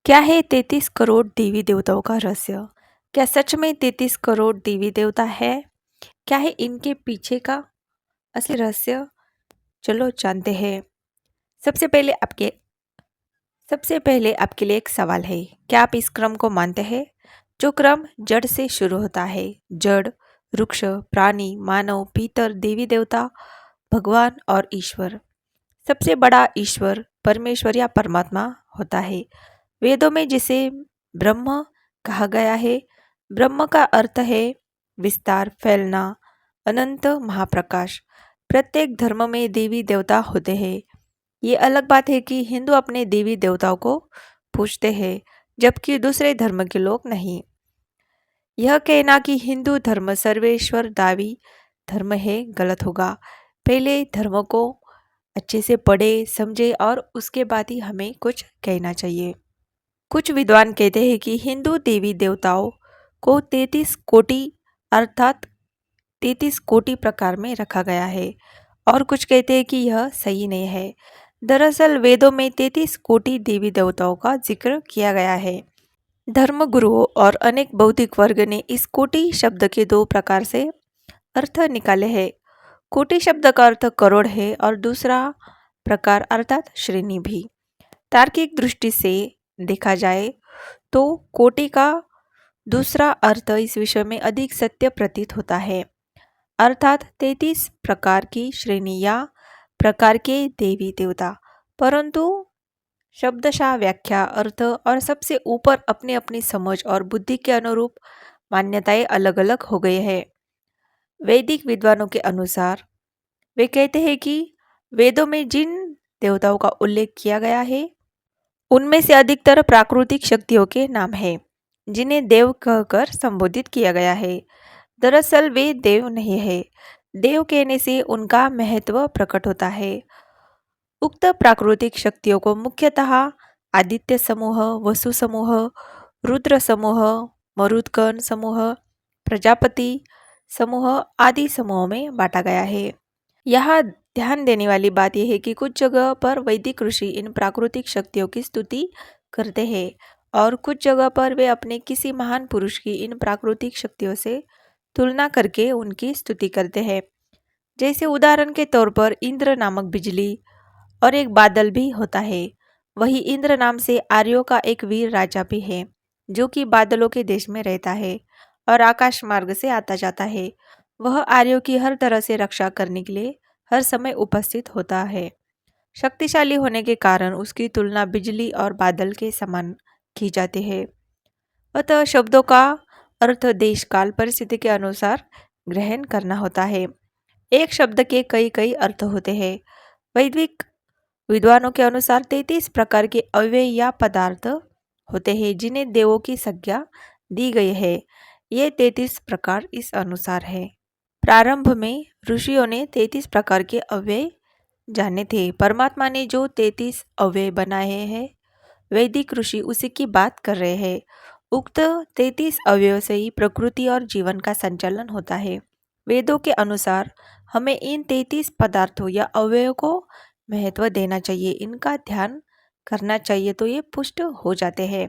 क्या है 33 करोड़ देवी देवताओं का रहस्य? क्या सच में 33 करोड़ देवी देवता है? क्या है इनके पीछे का असली रहस्य? चलो जानते हैं। सबसे पहले आपके सबसे पहले आपके लिए एक सवाल है। क्या आप इस क्रम को मानते हैं? जो क्रम जड़ से शुरू होता है। जड़, वृक्ष, प्राणी, मानव, भीतर, देवी देवता, भगवान और ईश्वर। सबसे बड़ा ईश्वर परमेश्वर या परमात्मा होता है। वेदों में जिसे ब्रह्म कहा गया है। ब्रह्म का अर्थ है विस्तार, फैलना, अनंत, महाप्रकाश। प्रत्येक धर्म में देवी देवता होते हैं। ये अलग बात है कि हिंदू अपने देवी देवताओं को पूजते हैं, जबकि दूसरे धर्म के लोग नहीं। यह कहना कि हिंदू धर्म सर्वेश्वर दावी धर्म है गलत होगा। पहले धर्म को अच्छे से पढ़े समझे और उसके बाद ही हमें कुछ कहना चाहिए। कुछ विद्वान कहते हैं कि हिंदू देवी देवताओं को 33 कोटि अर्थात 33 कोटि प्रकार में रखा गया है, और कुछ कहते हैं कि यह सही नहीं है। दरअसल वेदों में 33 कोटि देवी देवताओं का जिक्र किया गया है। धर्मगुरुओं और अनेक बौद्धिक वर्ग ने इस कोटि शब्द के दो प्रकार से अर्थ निकाले हैं। कोटि शब्द का अर्थ करोड़ है और दूसरा प्रकार अर्थात श्रेणी भी। तार्किक दृष्टि से देखा जाए तो कोटि का दूसरा अर्थ इस विषय में अधिक सत्य प्रतीत होता है, अर्थात 33 प्रकार की श्रेणी या प्रकार के देवी देवता। परंतु शब्दशः व्याख्या, अर्थ और सबसे ऊपर अपनी अपनी समझ और बुद्धि के अनुरूप मान्यताएं अलग अलग हो गई है। वैदिक विद्वानों के अनुसार वे कहते हैं कि वेदों में जिन देवताओं का उल्लेख किया गया है उनमें से अधिकतर प्राकृतिक शक्तियों के नाम हैं, जिन्हें देव कहकर संबोधित किया गया है। दरअसल वे देव नहीं है। देव कहने से उनका महत्व प्रकट होता है। उक्त प्राकृतिक शक्तियों को मुख्यतः आदित्य समूह, वसु समूह, रुद्र समूह, मरुदगण समूह, प्रजापति समूह आदि समूहों में बांटा गया है। यहाँ ध्यान देने वाली बात यह है कि कुछ जगह पर वैदिक ऋषि इन प्राकृतिक शक्तियों की स्तुति करते हैं और कुछ जगह पर वे अपने किसी महान पुरुष की इन प्राकृतिक शक्तियों से तुलना करके उनकी स्तुति करते हैं। जैसे उदाहरण के तौर पर इंद्र नामक बिजली और एक बादल भी होता है। वही इंद्र नाम से आर्यों का एक वीर राजा भी है, जो कि बादलों के देश में रहता है और आकाश मार्ग से आता जाता है। वह आर्यों की हर तरह से रक्षा करने के लिए हर समय उपस्थित होता है। शक्तिशाली होने के कारण उसकी तुलना बिजली और बादल के समान की जाती है। अतः शब्दों का अर्थ देश काल परिस्थिति के अनुसार ग्रहण करना होता है। एक शब्द के कई कई अर्थ होते हैं। वैदिक विद्वानों के अनुसार 33 प्रकार के अव्यय या पदार्थ होते हैं जिन्हें देवों की संज्ञा दी गई है। ये 33 प्रकार इस अनुसार है। प्रारंभ में ऋषियों ने 33 प्रकार के अव्यय जाने थे। परमात्मा ने जो 33 अव्यय बनाए हैं, वैदिक ऋषि उसी की बात कर रहे हैं। उक्त 33 अव्ययों से ही प्रकृति और जीवन का संचालन होता है। वेदों के अनुसार हमें इन 33 पदार्थों या अव्ययों को महत्व देना चाहिए, इनका ध्यान करना चाहिए, तो ये पुष्ट हो जाते हैं।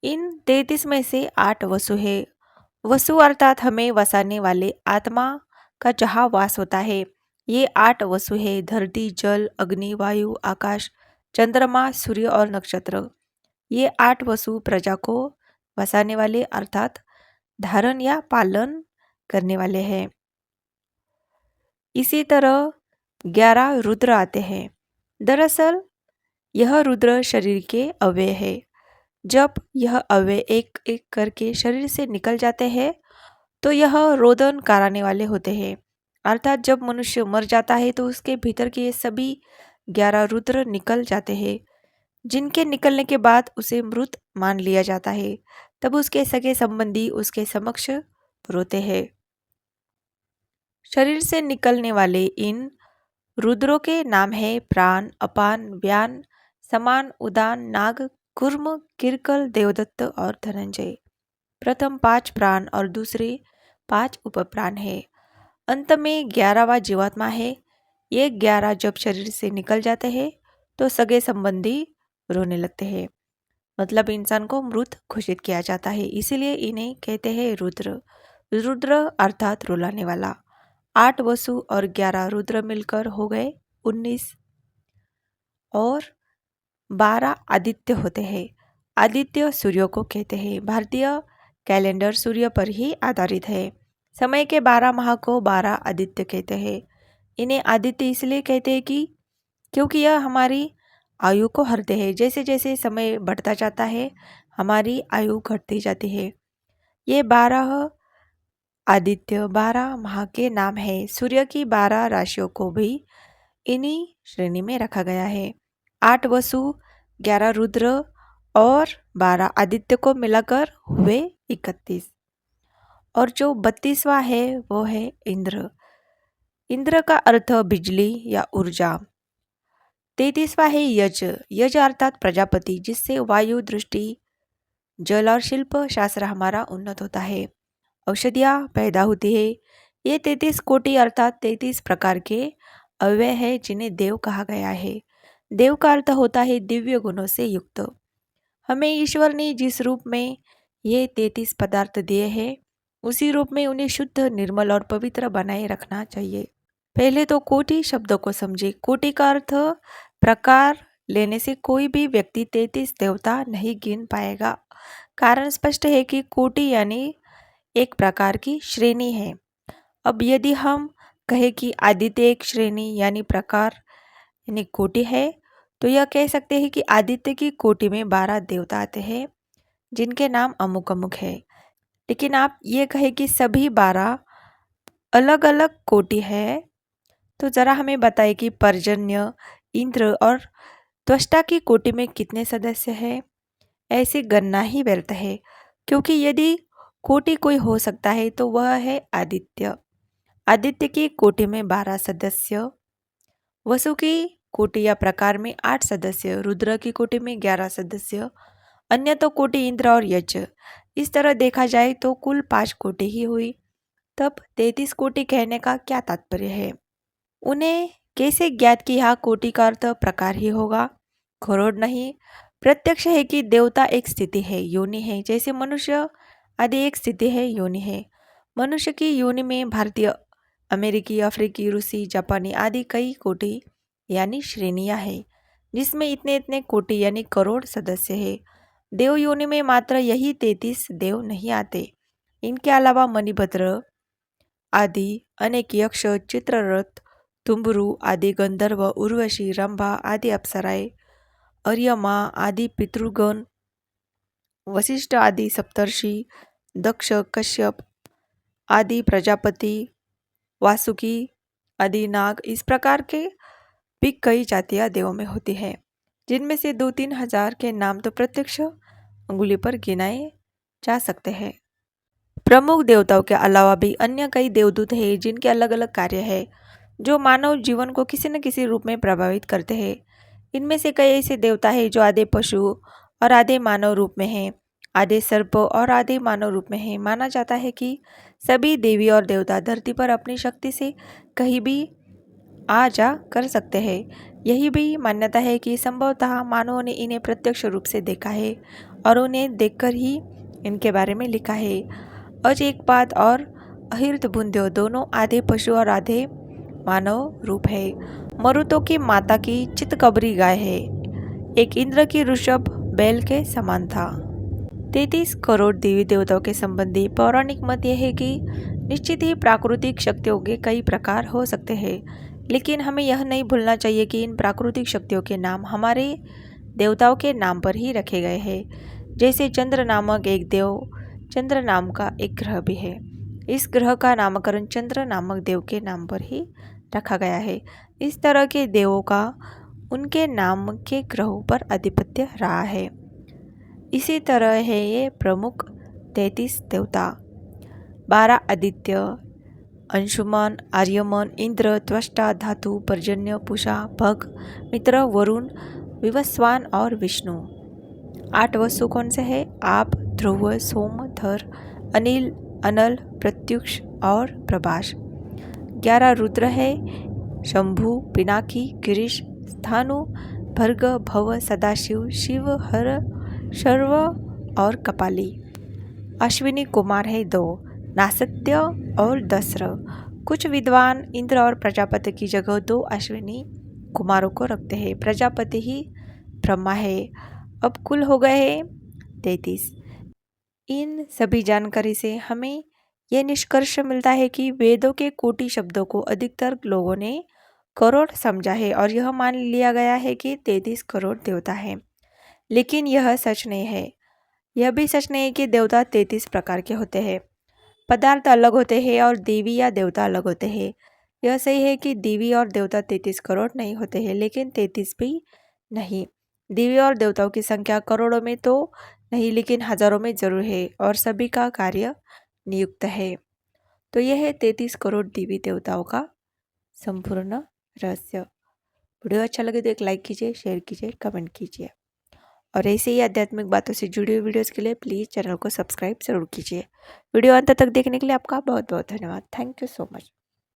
इन 33 में से 8 वसु है। वसु अर्थात हमें वसाने वाले आत्मा का जहाँ वास होता है। ये 8 वसु है: धरती, जल, अग्नि, वायु, आकाश, चंद्रमा, सूर्य और नक्षत्र। ये 8 वसु प्रजा को वसाने वाले अर्थात धारण या पालन करने वाले हैं। इसी तरह 11 रुद्र आते हैं। दरअसल यह रुद्र शरीर के अव्यय है। जब यह अव्यय एक एक करके शरीर से निकल जाते हैं तो यह रोदन कराने वाले होते हैं। अर्थात जब मनुष्य मर जाता है तो उसके भीतर के ये सभी 11 रुद्र निकल जाते हैं, जिनके निकलने के बाद उसे मृत मान लिया जाता है। तब उसके सगे संबंधी उसके समक्ष रोते हैं। शरीर से निकलने वाले इन रुद्रों के नाम है प्राण, अपान, व्यान, समान, उदान, नाग, कुर्म, किरकल, देवदत्त और धनंजय। प्रथम 5 प्राण और दूसरे 5 उपप्राण है। अंत में 11वां जीवात्मा है। ये 11 जब शरीर से निकल जाते हैं तो सगे संबंधी रोने लगते हैं। मतलब इंसान को मृत घोषित किया जाता है, इसीलिए इन्हें कहते हैं रुद्र। रुद्र अर्थात रुलाने वाला। 8 वसु और 11 रुद्र मिलकर हो गए 19 और 12 आदित्य होते हैं। आदित्य सूर्य को कहते हैं। भारतीय कैलेंडर सूर्य पर ही आधारित है। समय के 12 माह को 12 आदित्य कहते हैं। इन्हें आदित्य इसलिए कहते हैं कि क्योंकि यह हमारी आयु को हरते हैं। जैसे जैसे समय बढ़ता जाता है हमारी आयु घटती जाती है। ये 12 आदित्य 12 माह के नाम है। सूर्य की 12 राशियों को भी इन्हीं श्रेणी में रखा गया है। 8 वसु 11 रुद्र और 12 आदित्य को मिलाकर हुए 31 और जो 32वां है वो है इंद्र। इंद्र का अर्थ बिजली या ऊर्जा। 33वां है यज। यज अर्थात प्रजापति, जिससे वायु, दृष्टि, जल और शिल्प शास्त्र हमारा उन्नत होता है। औषधियाँ पैदा होती है। ये 33 कोटि अर्थात 33 प्रकार के अव्यय है जिन्हें देव कहा गया है। देव का अर्थ होता है दिव्य गुणों से युक्त। हमें ईश्वर ने जिस रूप में ये 33 पदार्थ दिए हैं उसी रूप में उन्हें शुद्ध, निर्मल और पवित्र बनाए रखना चाहिए। पहले तो कोटि शब्दों को समझे। कोटि का अर्थ प्रकार लेने से कोई भी व्यक्ति 33 देवता नहीं गिन पाएगा। कारण स्पष्ट है कि कोटि यानी एक प्रकार की श्रेणी है। अब यदि हम कहें कि आदित्य एक श्रेणी यानी प्रकार यानी कोटि है तो यह कह सकते हैं कि आदित्य की कोटि में 12 देवता आते हैं जिनके नाम अमुक अमुक है। लेकिन आप ये कहें कि सभी 12 अलग अलग कोटि है तो जरा हमें बताएं कि पर्जन्य, इंद्र और त्वष्टा की कोटि में कितने सदस्य हैं। ऐसी गणना ही व्यर्थ है, क्योंकि यदि कोटि कोई हो सकता है तो वह है आदित्य। आदित्य की कोटि में 12 सदस्य, वसु की कोटि या प्रकार में 8 सदस्य, रुद्र की कोटि में 11 सदस्य, अन्य तो कोटि इंद्र और यज। इस तरह देखा जाए तो कुल 5 कोटि ही हुई। तब 33 कोटि कहने का क्या तात्पर्य है? उन्हें कैसे ज्ञात कि यहाँ कोटि का अर्थ प्रकार ही होगा, खरोड़ नहीं। प्रत्यक्ष है कि देवता एक स्थिति है, योनि है। जैसे मनुष्य आदि एक स्थिति है, योनि है। मनुष्य की योनि में भारतीय, अमेरिकी, अफ्रीकी, रूसी, जापानी आदि कई कोटि यानी श्रेणियां हैं, जिसमें इतने इतने कोटि यानी करोड़ सदस्य है। देव योनि में मात्र यही 33 देव नहीं आते। इनके अलावा मणिभद्र आदि अनेक यक्ष, चित्ररथ, तुम्बुरु आदि गंधर्व, उर्वशी, रंभा आदि अप्सराएं, अर्यमा आदि पितृगण, वशिष्ठ आदि सप्तर्षि, दक्ष, कश्यप आदि प्रजापति, वासुकी आदि नाग, इस प्रकार के भी कई जातियां देवों में होती है, जिनमें से 2-3 हजार के नाम तो प्रत्यक्ष अंगुली पर गिनाए जा सकते हैं। प्रमुख देवताओं के अलावा भी अन्य कई देवदूत हैं जिनके अलग अलग कार्य है, जो मानव जीवन को किसी न किसी रूप में प्रभावित करते हैं। इनमें से कई ऐसे देवता हैं जो आधे पशु और आधे मानव रूप में हैं, आधे सर्प और आधे मानव रूप में हैं। माना जाता है कि सभी देवी और देवता धरती पर अपनी शक्ति से कहीं भी आ जा कर सकते हैं। यही भी मान्यता है कि संभवतः मानवों ने इन्हें प्रत्यक्ष रूप से देखा है और उन्हें देखकर ही इनके बारे में लिखा है। अज एक बात और अहिर्त बुंध्यो दोनों आधे पशु और आधे मानव रूप है। मरुतों की माता की चितकबरी गाय है। एक इंद्र की ऋषभ बैल के समान था। 33 करोड़ देवी देवताओं के संबंधी पौराणिक मत यह है कि निश्चित ही प्राकृतिक शक्तियों के कई प्रकार हो सकते हैं, लेकिन हमें यह नहीं भूलना चाहिए कि इन प्राकृतिक शक्तियों के नाम हमारे देवताओं के नाम पर ही रखे गए हैं। जैसे चंद्र नामक एक देव, चंद्र नाम का एक ग्रह भी है। इस ग्रह का नामकरण चंद्र नामक देव के नाम पर ही रखा गया है। इस तरह के देवों का उनके नाम के ग्रहों पर आधिपत्य रहा है। इसी तरह है ये प्रमुख 33 देवता। 12 आदित्य, अंशुमन, आर्यमन, इंद्र, त्वष्टा, धातु, पर्जन्य, पूषा, भग, मित्र, वरुण, विवस्वान और विष्णु। 8 वसु कौन से है? आप, ध्रुव, सोम, धर, अनिल, अनल, प्रत्युष और प्रभास। 11 रुद्र है, शंभु, पिनाकी, गिरीश, स्थानु, भर्ग, भव, सदाशिव, शिव, हर, शर्व और कपाली। अश्विनी कुमार है 2, नासत्य और दस्र। कुछ विद्वान इंद्र और प्रजापति की जगह 2 अश्विनी कुमारों को रखते हैं। प्रजापति ही ब्रह्मा है। अब कुल हो गए हैं 33। इन सभी जानकारी से हमें यह निष्कर्ष मिलता है कि वेदों के कोटि शब्दों को अधिकतर लोगों ने करोड़ समझा है और यह मान लिया गया है कि 33 करोड़ देवता हैं। लेकिन यह सच नहीं है। यह भी सच नहीं है कि देवता 33 प्रकार के होते हैं। पदार्थ अलग होते हैं और देवी या देवता अलग होते हैं। यह सही है कि देवी और देवता 33 करोड़ नहीं होते हैं, लेकिन 33 भी नहीं। देवी और देवताओं की संख्या करोड़ों में तो नहीं, लेकिन हजारों में जरूर है और सभी का कार्य नियुक्त है। तो यह है 33 करोड़ देवी देवताओं का संपूर्ण रहस्य। वीडियो अच्छा लगे तो एक लाइक कीजिए, शेयर कीजिए, कमेंट कीजिए और ऐसे ही आध्यात्मिक बातों से जुड़ी हुई वीडियोस के लिए प्लीज़ चैनल को सब्सक्राइब जरूर कीजिए। वीडियो अंत तक देखने के लिए आपका बहुत बहुत धन्यवाद। Thank you so much.